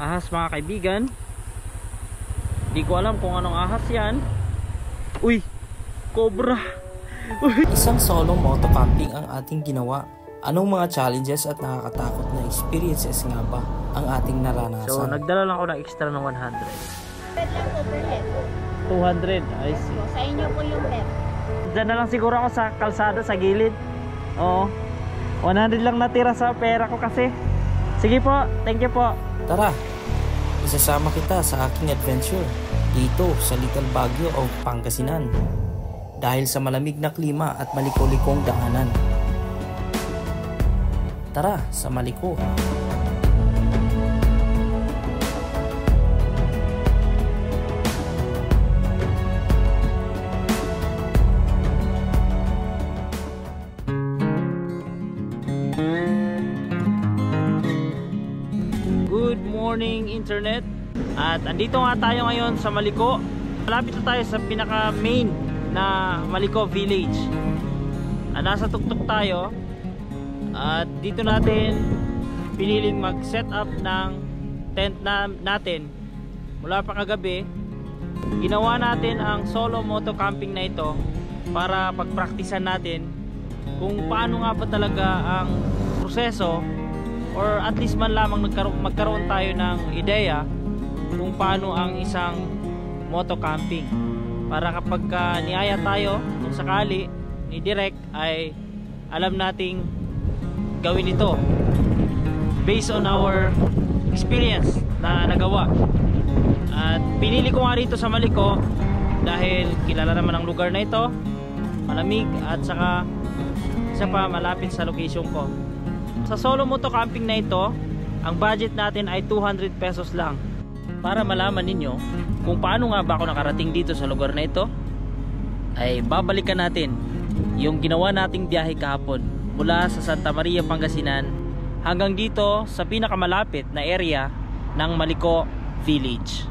ahas mga kaibigan. Di ko alam kung anong ahas yan. Uy, cobra. Uy. Isang solo moto camping ang ating ginawa. Anong mga challenges at nakakatakot na experiences nga ba ang ating naranasan? So nagdala lang ako ng extra ng 100. Per lang po per head. 200, I see. So, sa inyo po yung per. Diyan na lang siguro ako sa kalsada sa gilid. Oo, 100 lang natira sa pera ko kasi. Sige po, thank you po. Tara, isasama kita sa aking adventure dito sa Little Baguio o Pangasinan. Dahil sa malamig na klima at maliko-likong daanan. Tara sa Maliko. Good morning internet. At andito nga tayo ngayon sa Maliko. Malapit na tayo sa pinaka main na Maliko village. Nasa tuktok tayo. At dito natin piniling mag set up ng tent natin. Mula pa kagabi, ginawa natin ang solo moto camping na ito para pagpraktisan natin kung paano nga ba talaga ang proseso, or at least man lamang magkaroon tayo ng ideya kung paano ang isang moto camping, para kapag niyaya tayo kung sakali ni Direk ay alam nating gawin ito based on our experience na nagawa. At pinili ko nga rito sa Maliko dahil kilala naman ang lugar na ito, malamig, at saka isa pa malapit sa location ko. Sa solo moto camping na ito, ang budget natin ay 200 pesos lang. Para malaman ninyo kung paano nga ba ako nakarating dito sa lugar na ito, ay babalikan natin yung ginawa nating biyahe kahapon mula sa Santa Maria, Pangasinan hanggang dito sa pinakamalapit na area ng Maliko Village.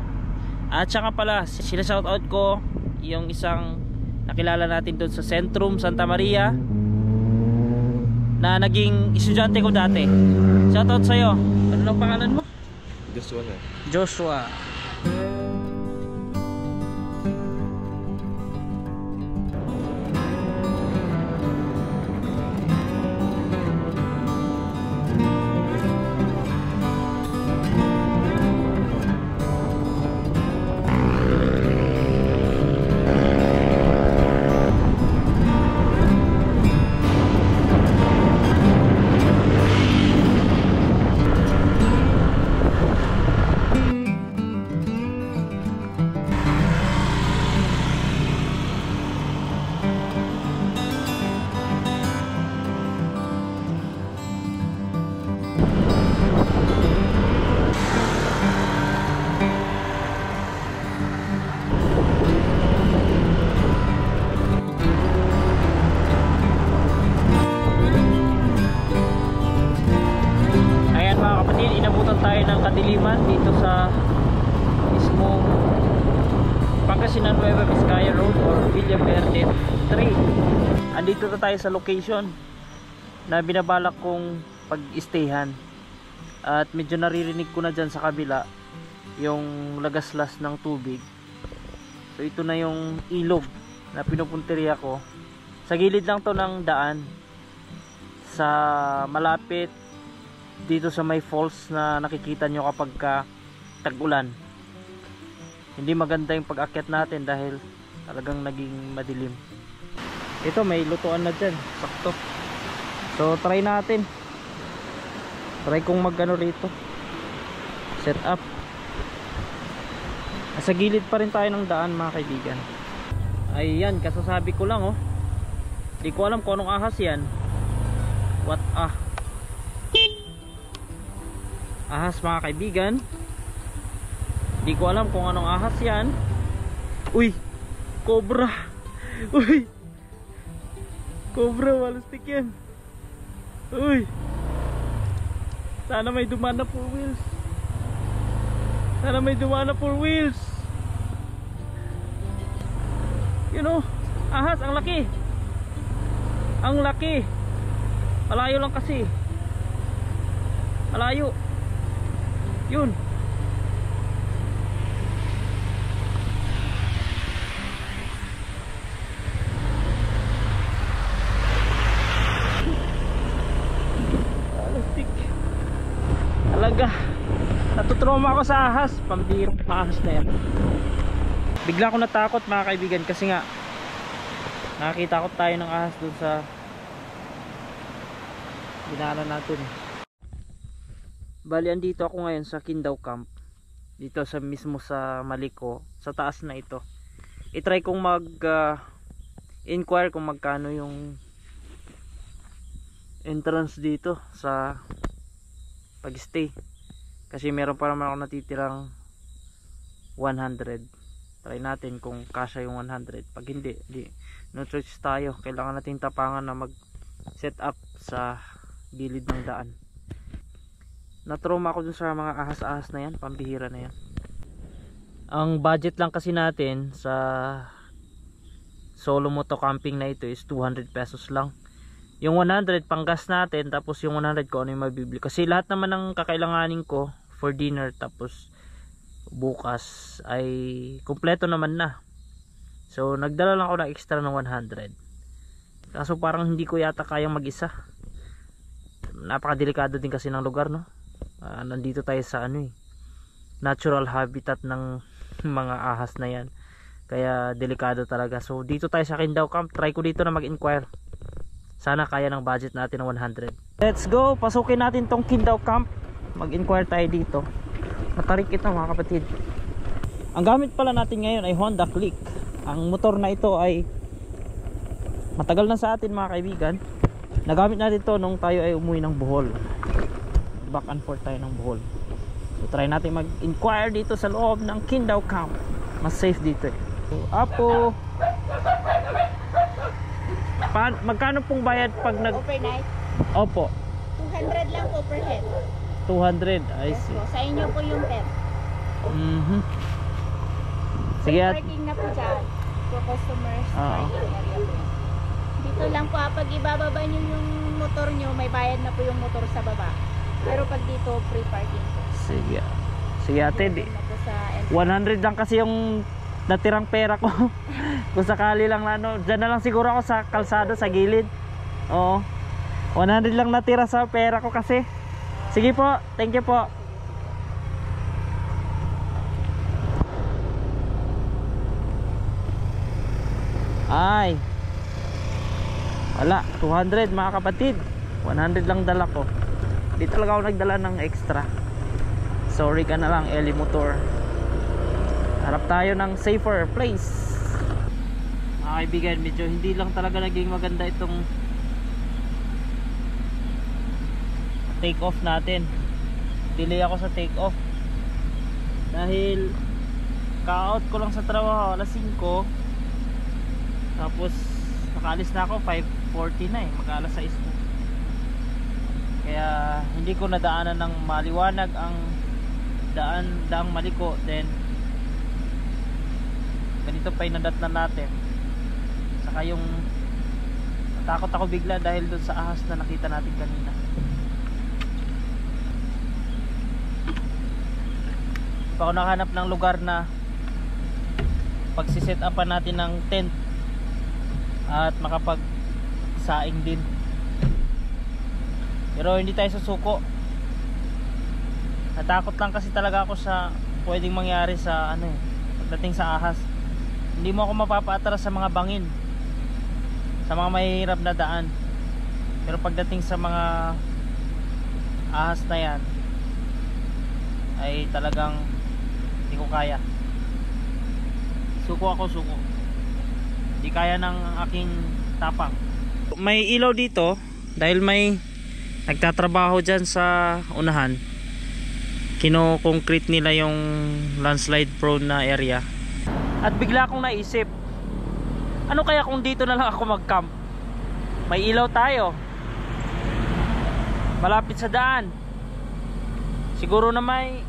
At saka pala, sinashoutout ko yung isang nakilala natin doon sa Centrum Santa Maria na naging estudyante ko dati. Shoutout sa'yo. Ano lang pangalan mo? Joshua na. Joshua. Tayo ng kadiliman dito sa mismong Pangasinan Nueva Vizcaya Road or Villa Verde 3. Andito na tayo sa location na binabalak kong pag-stayhan. At medyo naririnig ko na dyan sa kabila yung lagaslas ng tubig. So ito na yung ilog na pinupunteriya ko. Sa gilid lang to ng daan, sa malapit dito sa may falls na nakikita nyo kapag tag-ulan. Hindi maganda yung pag-akyat natin dahil talagang naging madilim. Ito may lutuan na dyan, sakto. So try natin. Try kong mag-ano rito, set up. Sa gilid pa rin tayo ng daan mga kaibigan. Ayan, kasasabi ko lang oh. Di ko alam kung anong ahas yan. What ahas mga kaibigan. Di ko alam kung anong ahas yan. Uy, cobra. Uy, cobra, walastik yan. Uy, sana may dumaan na 4 wheels. Sana may dumaan na 4 wheels. You know, ahas, ang laki. Ang laki. Malayo lang kasi. Malayo. Yun. talaga. Natutroma ako sa ahas. Pambirang ahas na yan. Bigla ako natakot mga kaibigan kasi nga nakakita ko tayo ng ahas dun sa dinaanan natin. Bali andito ako ngayon sa Kindaw Camp. Dito sa mismo sa Maliko, sa taas na ito. I-try kong inquire kung magkano yung entrance dito sa pag-stay. Kasi meron pa naman ako natitirang 100. Try natin kung kasya yung 100. Pag hindi, no choice tayo. Kailangan natin tapangan na mag set up sa gilid ng daan. Natrauma ako dun sa mga ahas-ahas na yan. Pambihira na yan. Ang budget lang kasi natin sa solo moto camping na ito is 200 pesos lang. Yung 100 pang gas natin, tapos yung 100 ko ano yung mabibili. Kasi lahat naman ng kakailanganin ko for dinner tapos bukas ay kumpleto naman na. So nagdala lang ako ng extra ng 100. Kaso parang hindi ko yata kayang mag-isa. Napakadelikado din kasi ng lugar, no? Nandito tayo sa natural habitat ng mga ahas na yan. Kaya delikado talaga. So dito tayo sa Kindaw Camp. Try ko dito na mag-inquire. Sana kaya ng budget natin ng 100. Let's go! Pasukin natin tong Kindaw Camp. Mag-inquire tayo dito. Matarik ito mga kapatid. Ang gamit pala natin ngayon ay Honda Click. Ang motor na ito ay matagal na sa atin mga kaibigan. Nagamit natin ito nung tayo ay umuwi ng Bohol. Back and forth tayo ng Bohol. So try natin mag-inquire dito sa loob ng Kindaw Camp. Mas safe dito eh. So, Apo, magkano pong bayad pag Overnight? Opo, 200 lang po per head. 200. I Yes see. po. Sa inyo po yung pet. Sige at Parking na po dyan. For customers Oo. parking area po. Dito lang po, pag ibababa nyo yung motor nyo, may bayad na po yung motor sa baba. Pero pag dito, free parking po. sige. Sige ate, Doon na po sa entrance. 100 lang kasi yung natirang pera ko. Kung sakali lang na dyan na lang siguro ako sa kalsada sa gilid. Oo. 100 lang natira sa pera ko kasi. Sige po, thank you po. Ay. Wala, 200 mga kapatid. 100 lang dala ko. Di talaga ako nagdala ng extra. Sorry ka na lang, Eli Motor. Harap tayo ng safer place. Mga kaibigan, medyo hindi lang talaga naging maganda itong take off natin. Delay ako sa take off dahil ka-out ko lang sa trabaho alas 5. Tapos nakaalis na ako 5:40 na eh, mag-alas 6 po. Kaya hindi ko nadaanan ng maliwanag ang daang Maliko. Then ganito pa inadatnan natin. Saka yung natakot ako bigla dahil doon sa ahas na nakita natin kanina. Pa ako nakahanap ng lugar na pagsiset upan natin ng tent at makapag saing din. Pero hindi tayo susuko. Natakot lang kasi talaga ako sa pwedeng mangyari sa pagdating sa ahas. Hindi mo ako mapapaatras sa mga bangin, sa mga mahirap na daan. Pero pagdating sa mga ahas na yan ay talagang hindi ko kaya. Suko ako, suko. Hindi kaya ng aking tapang. May ilaw dito dahil may nagtatrabaho dyan sa unahan. Kino-concrete nila yung landslide prone na area. At bigla akong naisip, ano kaya kung dito na lang ako mag-camp? May ilaw tayo, malapit sa daan. Siguro na may,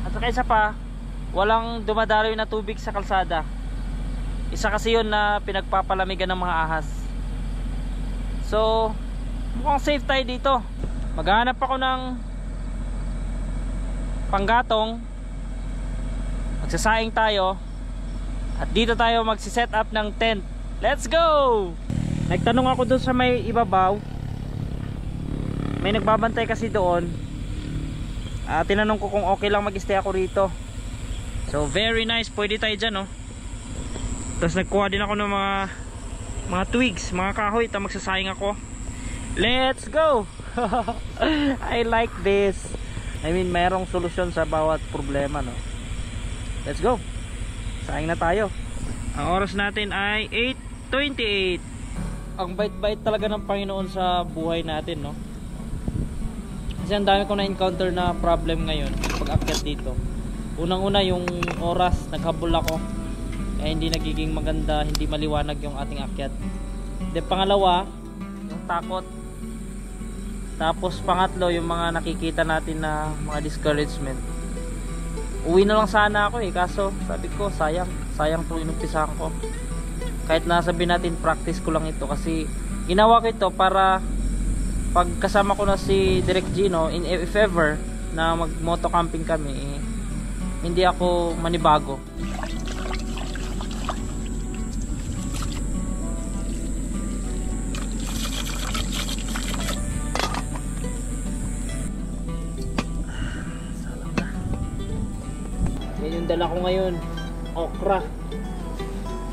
at saka isa pa, walang dumadaloy na tubig sa kalsada. Isa kasi yun na pinagpapalamigan ng mga ahas. So mukhang safe tayo dito. Maghahanap ako ng panggatong, magsasaing tayo, at dito tayo magsiset up ng tent. Let's go! Nagtanong ako doon sa may ibabaw. May nagbabantay kasi doon. Tinanong ko kung okay lang mag-stay ako rito. So very nice, pwede tayo dyan, no? Tapos nagkuha din ako ng mga twigs, mga kahoy. Magsasayang ako. Let's go! I like this. I mean, mayroong solusyon sa bawat problema, no? Let's go! Sayang na tayo. Ang oras natin ay 8:28. Ang bait-bait talaga ng Panginoon sa buhay natin, no? Kasi ang dami ko na-encounter na problem ngayon pag-akyat dito. Unang-una yung oras, naghabol ako. Kaya hindi nagiging maganda, hindi maliwanag yung ating akyat. Then pangalawa, yung takot. Tapos pangatlo, yung mga nakikita natin na mga discouragement. Uwi na lang sana ako kaso sabi ko sayang itong inumpisahan ko. Kahit nasabi natin practice ko lang ito, kasi ginawa ko ito para pag kasama ko na si Direk Gino, if ever na mag moto camping kami, hindi ako manibago. Yan yung dala ko ngayon, okra.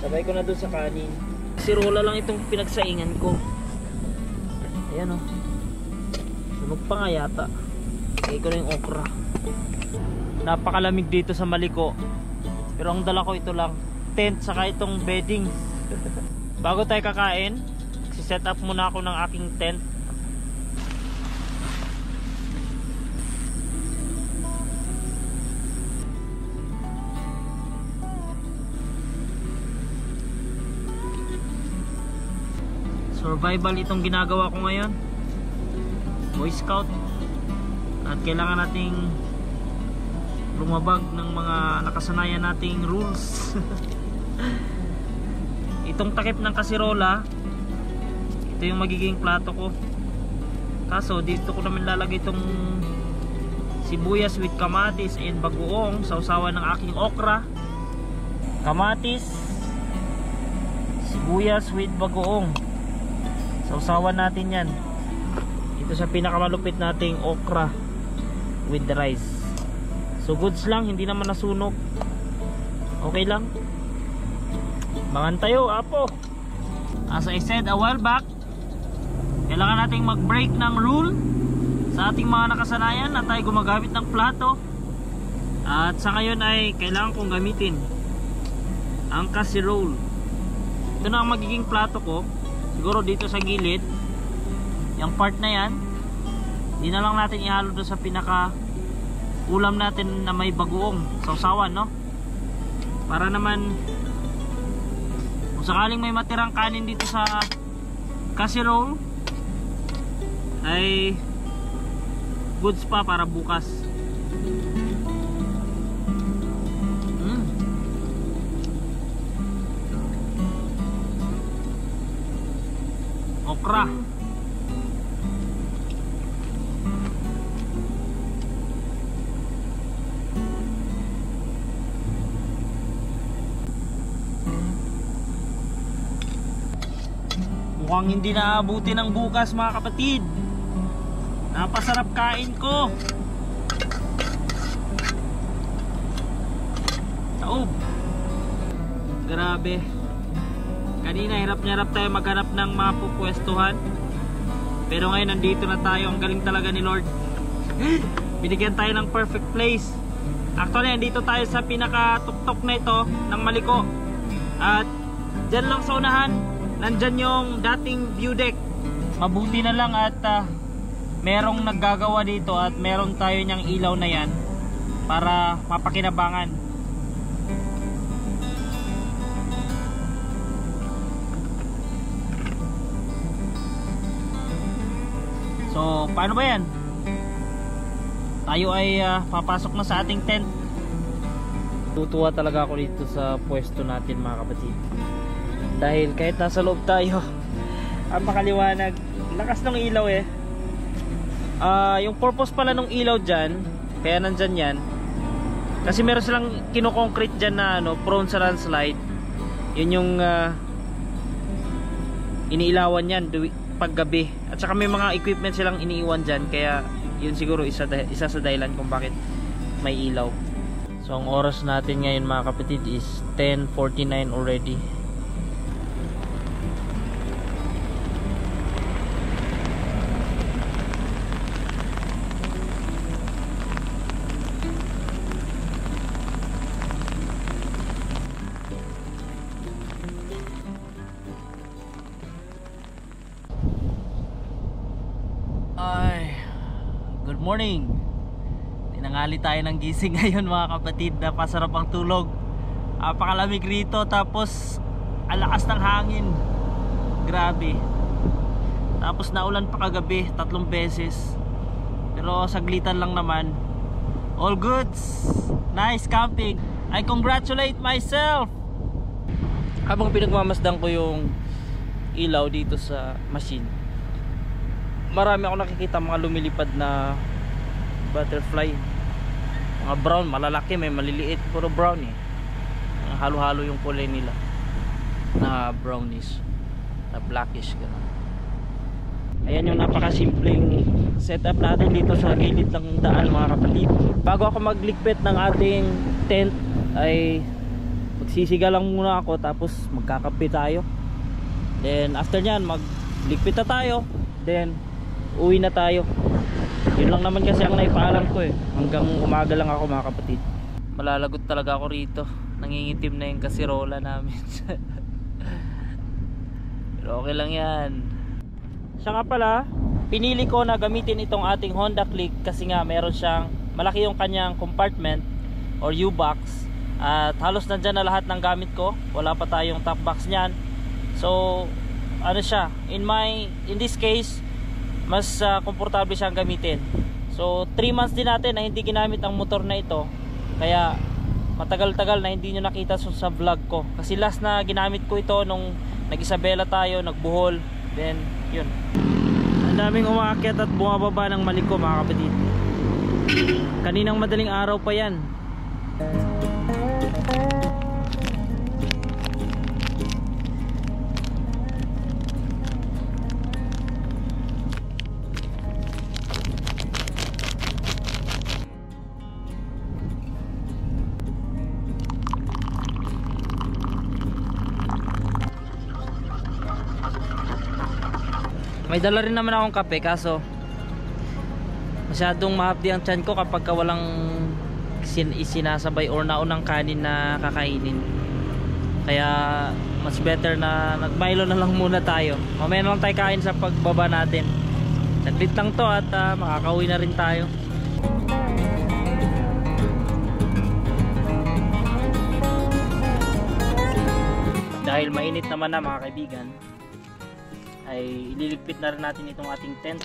Sabay ko na dun sa kanin. Sirola lang itong pinagsaingan ko. Ayan, sunog pa nga yata. Kaya ko na yung okra. Napakalamig dito sa Maliko. Pero ang dala ko ito lang, tent saka itong bedding. Bago tayo kakain, set up muna ako ng aking tent. Survival itong ginagawa ko ngayon, Boy Scout. At kailangan nating lumabag ng mga nakasanayan nating rules. Itong takip ng kasirola, ito yung magiging plato ko. Kaso dito ko naman lalagay itong sibuyas with kamatis and bagoong, sausawan ng aking okra. Kamatis, sibuyas with bagoong, sausawan natin yan. Ito sa pinakamalupit nating okra with the rice. So goods lang, hindi naman nasunog. Okay lang. Mangan tayo, apo. As I said a while back, kailangan nating mag-break ng rule sa ating mga nakasanayan na tayo gumagamit ng plato. At sa ngayon ay kailangan kong gamitin ang casserole. Ito na ang magiging plato ko. Siguro dito sa gilid, yung part na yan, hindi na lang natin ihalo doon sa pinaka ulam natin na may bagoong sausawan, no? Para naman kung sakaling may matirang kanin dito sa casserole ay goods pa para bukas. Okra. Mukhang hindi naabuti ng bukas, mga kapatid. Napasarap kain ko. Taob. Grabe. Kanina hirap tayo maghanap ng mga pupwestuhan. Pero ngayon nandito na tayo. Ang galing talaga ni Lord. Binigyan tayo ng perfect place. Actually nandito tayo sa pinaka-tuktok na ito ng Maliko. At dyan lang sa unahan, nandyan yung dating view deck. Mabuti na lang at merong naggagawa dito at meron tayo niyang ilaw na yan para mapakinabangan. So paano ba yan? Tayo ay papasok na sa ating tent. Tutuwa talaga ako dito sa pwesto natin, mga kapatid. Dahil kahit nasa loob tayo, ang makaliwanag, lakas ng ilaw yung purpose pala ng ilaw dyan, kaya nandyan yan, kasi meron silang kino-concrete dyan na prone sa landslide. Yun yung iniilawan yan pag gabi. At saka may mga equipment silang iniiwan dyan, kaya yun siguro isa sa dahilan kung bakit may ilaw. So ang oras natin ngayon mga kapatid is 10:49 already. Good morning. Tinangali tayo ng gising ngayon mga kapatid. Napasarap ang tulog. Napakalamig rito, tapos ang lakas ng hangin. Grabe. Tapos naulan pa kagabi 3 beses. Pero saglitan lang naman. All goods. Nice camping. I congratulate myself. Habang pinagmamasdan ko yung ilaw dito sa machine, marami ako nakikita mga lumilipad na butterfly. Mga brown, malalaki, may maliliit, puro brown eh. Halo-halo yung kulay nila, na brownish, na blackish gano'n. Ayan yung napakasimpleng setup natin dito sa gilid ng daan mga kapatid. Bago ako magligpit ng ating tent ay magsisiga lang muna ako, tapos magkakape tayo. Then after nyan magligpit na tayo, then uwi na tayo. Yun lang naman kasi ang naipaalam ko eh. Hanggang umaga lang ako mga kapatid. Malalagot talaga ako rito. Nangingitim na yung kasirola namin. Pero okay lang yan. Siya nga pala, pinili ko na gamitin itong ating Honda Click kasi nga meron siyang malaki yung kanyang compartment or U-box. At halos nandyan na lahat ng gamit ko. Wala pa tayong top box nyan. So ano siya, in this case, mas komportable siyang gamitin. So 3 months din natin na hindi ginamit ang motor na ito, kaya matagal-tagal na hindi nyo nakita sa vlog ko. Kasi last na ginamit ko ito nung nag-Isabela tayo, nagbuhol. Then yun, ang daming umaakyat at bumababa ng Maliko mga kapatid. Kaninang madaling araw pa yan. May dala rin naman akong kape, kaso masyadong mahapdi ang tiyan ko kapag walang isinasabay or naunang kanin na kakainin. Kaya mas better na nag-Milo na lang muna tayo. Mamaya na lang tayo kain sa pagbaba natin. Saglit lang to at makakauwi na rin tayo. Dahil mainit naman na mga kaibigan, ay ililigpit na rin natin itong ating tent.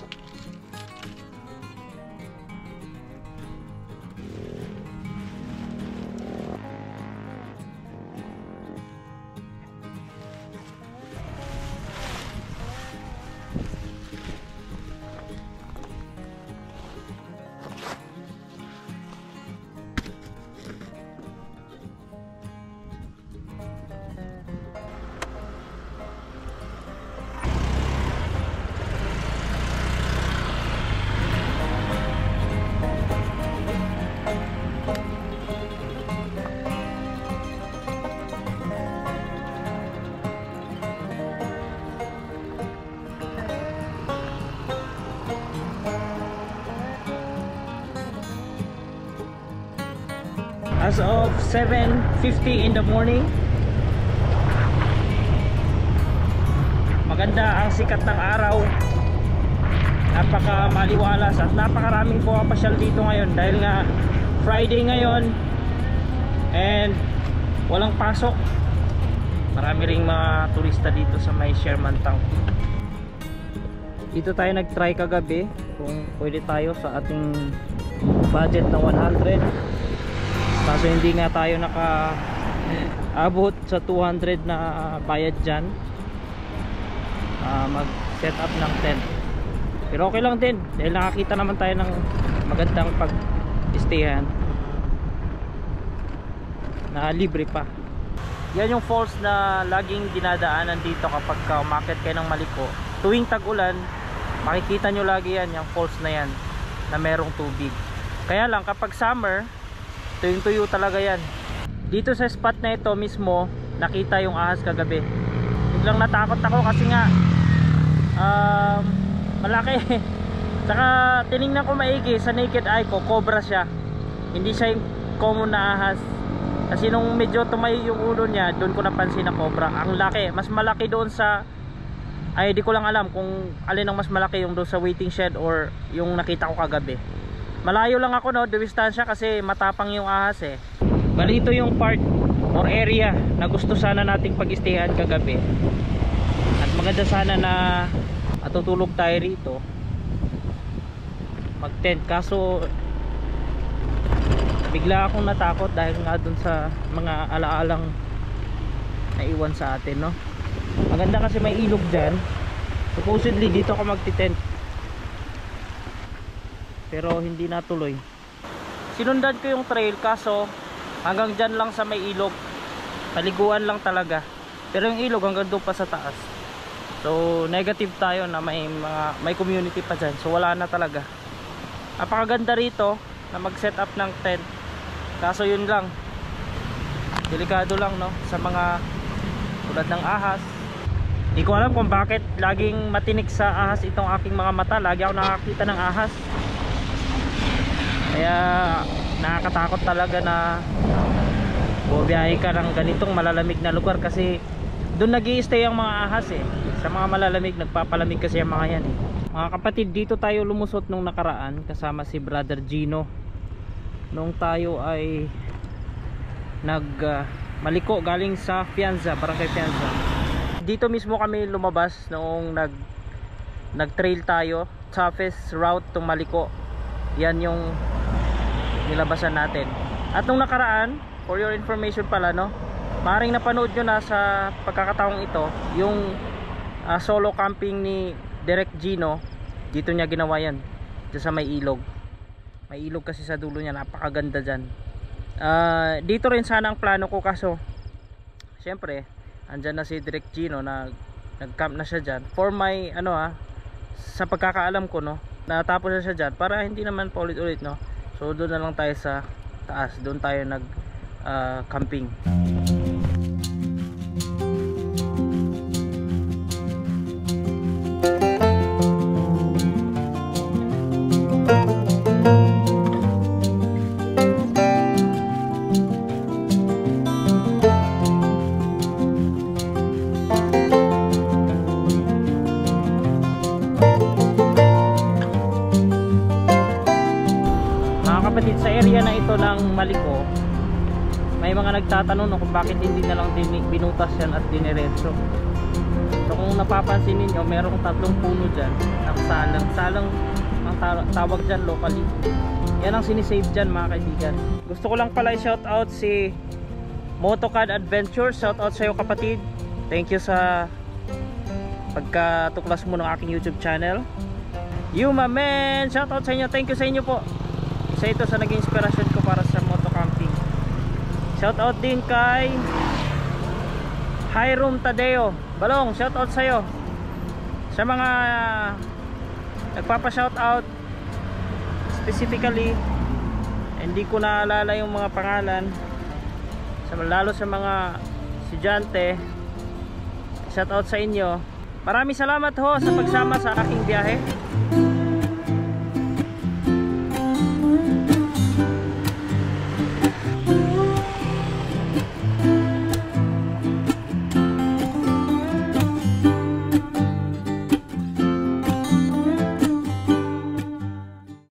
As of 7:50 in the morning, maganda ang sikat ng araw, napaka maliwalas at napakaraming pumapasyal dito ngayon dahil nga Friday ngayon and walang pasok. Marami ring mga turista dito sa may Sherman Town. Dito tayo nag-try kagabi kung pwede tayo sa ating budget na 100. Kaso hindi nga tayo naka-abot sa 200 na bayad dyan, mag set up ng tent. Pero okay lang din dahil nakakita naman tayo ng magandang pag-stayan na libre pa. Yan yung falls na laging dinadaanan dito kapag umakyat kayo ng Maliko. Tuwing tag-ulan makikita nyo lagi yan, yung falls na yan. na merong tubig. Kaya lang kapag summer, tuyong-tuyo talaga yan. Dito sa spot na ito mismo, nakita yung ahas kagabi. Biglang natakot ako kasi nga malaki. Saka tiningnan ko maigi sa naked eye ko, cobra siya. Hindi siya yung common na ahas. Kasi nung medyo tumayo yung ulo niya, doon ko napansin na cobra. Ang laki, mas malaki doon sa, ay di ko lang alam kung alin ang mas malaki, yung doon sa waiting shed or yung nakita ko kagabi. Malayo lang ako no, distansya kasi matapang yung ahas eh. Bali ito yung part or area na gusto sana nating pag-stayhan kagabi. At maganda sana na matutulog tayo rito, mag-tent. Kaso bigla akong natakot dahil nga dun sa mga alaalang naiwan sa atin, no? Maganda kasi may ilog dyan. Supposedly dito ako magti-tent, pero hindi natuloy. Sinundan ko yung trail kaso hanggang dyan lang sa may ilog, paliguan lang talaga. Pero yung ilog hanggang doon pa sa taas. So negative tayo na may community pa dyan. So wala na talaga. Napakaganda rito na mag-set up ng tent. Kaso yun lang, delikado lang no, sa mga tulad ng ahas. Hindi ko alam kung bakit laging matinik sa ahas itong aking mga mata. Lagi ako nakakita ng ahas. Kaya nakakatakot talaga na bumiyahe ka ng ganitong malalamig na lugar. Kasi doon nag-i-stay ang mga ahas eh. Sa mga malalamig, nagpapalamig kasi ang mga yan eh. Mga kapatid, dito tayo lumusot nung nakaraan kasama si Brother Gino. Nung tayo ay maliko galing sa Pianza, Barangay Pianza. Dito mismo kami lumabas noong nag-trail tayo. Toughest route tong Maliko. Yan yung nilabasan natin. At nung nakaraan, for your information pala no, maaaring napanood nyo na sa pagkakataong ito yung solo camping ni Direct Gino. Dito niya ginawa yan, dito sa may ilog. May ilog kasi sa dulo niya, napakaganda dyan. Dito rin sana ang plano ko kaso syempre andyan na si Direct Gino na nag-camp na siya dyan. For my sa pagkakaalam ko no, natapos na siya dyan para hindi naman paulit-ulit no. So doon na lang tayo sa taas, doon tayo nag camping. Kapatid, sa area na ito ng Maliko, may mga nagtatanong no, kung bakit hindi na lang binutas yan at diniretso. So kung napapansin ninyo, merong 3 puno dyan nakasalang. Salang ang tawag dyan locally. Yan ang sinisave dyan mga kaibigan. Gusto ko lang pala i-shoutout si Motocad Adventure. Shoutout sa iyo kapatid. Thank you sa pagkatuklas mo ng aking YouTube channel. You my man, shoutout sa inyo. Thank you sa inyo po. Isa ito sa naging inspirasyon ko para sa motocamping. Shoutout din kay Hiram Tadeo. Balong, shoutout sa iyo. Sa mga nagpapa-shoutout specifically, hindi ko naalala yung mga pangalan. Lalo sa mga estudyante, shoutout sa inyo. Maraming salamat ho sa pagsama sa aking biyahe.